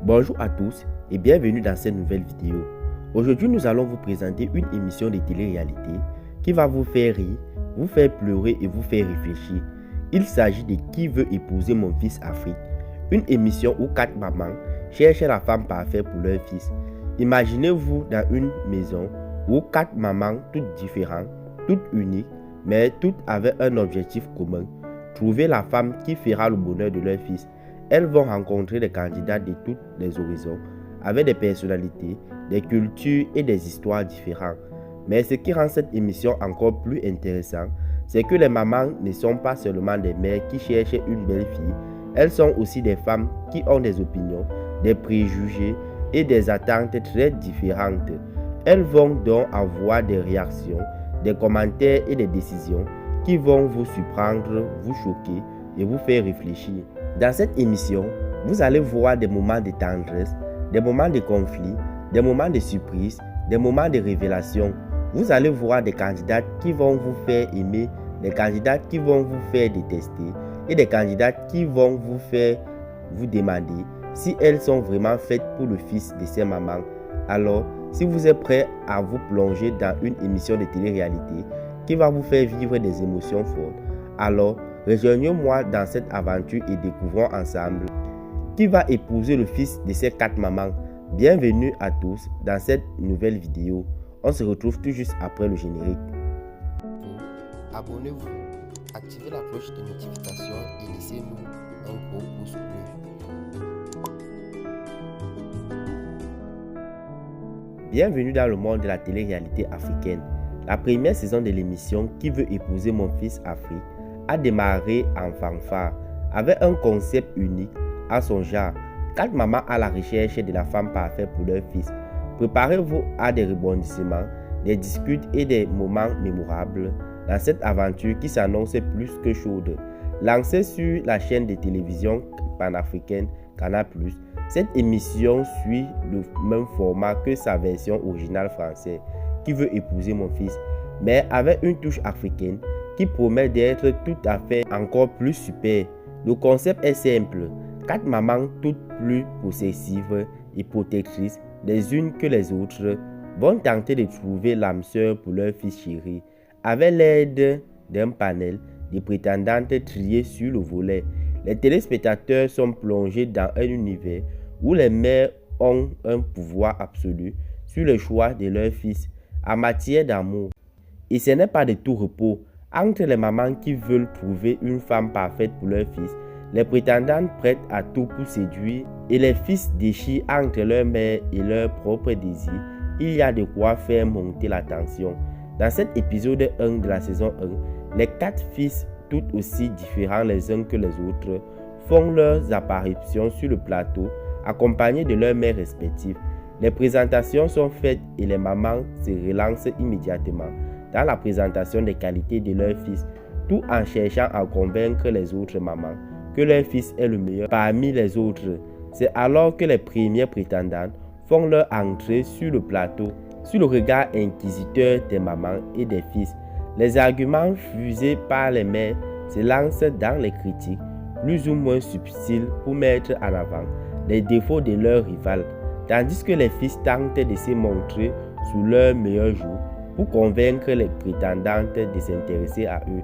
Bonjour à tous et bienvenue dans cette nouvelle vidéo. Aujourd'hui, nous allons vous présenter une émission de télé-réalité qui va vous faire rire, vous faire pleurer et vous faire réfléchir. Il s'agit de Qui veut épouser mon fils Afrique, une émission où 4 mamans cherchent la femme parfaite pour leur fils. Imaginez-vous dans une maison où 4 mamans toutes différentes, toutes uniques, mais toutes avec un objectif commun, trouver la femme qui fera le bonheur de leur fils. Elles vont rencontrer des candidats de tous les horizons, avec des personnalités, des cultures et des histoires différentes. Mais ce qui rend cette émission encore plus intéressante, c'est que les mamans ne sont pas seulement des mères qui cherchent une belle fille, elles sont aussi des femmes qui ont des opinions, des préjugés et des attentes très différentes. Elles vont donc avoir des réactions, des commentaires et des décisions qui vont vous surprendre, vous choquer et vous faire réfléchir. Dans cette émission, vous allez voir des moments de tendresse, des moments de conflit, des moments de surprise, des moments de révélation. Vous allez voir des candidates qui vont vous faire aimer, des candidates qui vont vous faire détester et des candidates qui vont vous faire vous demander si elles sont vraiment faites pour le fils de ces mamans. Alors, si vous êtes prêt à vous plonger dans une émission de télé-réalité qui va vous faire vivre des émotions fortes, alors rejoignez-moi dans cette aventure et découvrons ensemble qui va épouser le fils de ces 4 mamans. Bienvenue à tous dans cette nouvelle vidéo. On se retrouve tout juste après le générique. Abonnez-vous, activez la cloche de notification et laissez-nous un gros pouce bleu. Bienvenue dans le monde de la télé-réalité africaine. La première saison de l'émission Qui veut épouser mon fils Afrique a démarré en fanfare avec un concept unique à son genre. 4 mamans à la recherche de la femme parfaite pour leur fils. Préparez-vous à des rebondissements, des disputes et des moments mémorables dans cette aventure qui s'annonce plus que chaude. Lancée sur la chaîne de télévision panafricaine Canal+, cette émission suit le même format que sa version originale française, Qui veut épouser mon fils, mais avec une touche africaine qui promet d'être tout à fait encore plus super. Le concept est simple. 4 mamans toutes plus possessives et protectrices les unes que les autres vont tenter de trouver l'âme sœur pour leur fils chéri avec l'aide d'un panel de prétendantes triées sur le volet. Les téléspectateurs sont plongés dans un univers où les mères ont un pouvoir absolu sur le choix de leur fils en matière d'amour. Et ce n'est pas de tout repos. Entre les mamans qui veulent trouver une femme parfaite pour leur fils, les prétendantes prêtes à tout pour séduire et les fils déchirent entre leur mère et leurs propres désirs, il y a de quoi faire monter la tension. Dans cet épisode 1 de la saison 1, les 4 fils, tout aussi différents les uns que les autres, font leurs apparitions sur le plateau, accompagnés de leurs mères respectives. Les présentations sont faites et les mamans se relancent immédiatement dans la présentation des qualités de leur fils, tout en cherchant à convaincre les autres mamans que leur fils est le meilleur parmi les autres. C'est alors que les premières prétendantes font leur entrée sur le plateau, sous le regard inquisiteur des mamans et des fils. Les arguments fusés par les mères se lancent dans les critiques, plus ou moins subtiles pour mettre en avant les défauts de leurs rivales, tandis que les fils tentent de se montrer sous leur meilleur jour pour convaincre les prétendantes de s'intéresser à eux.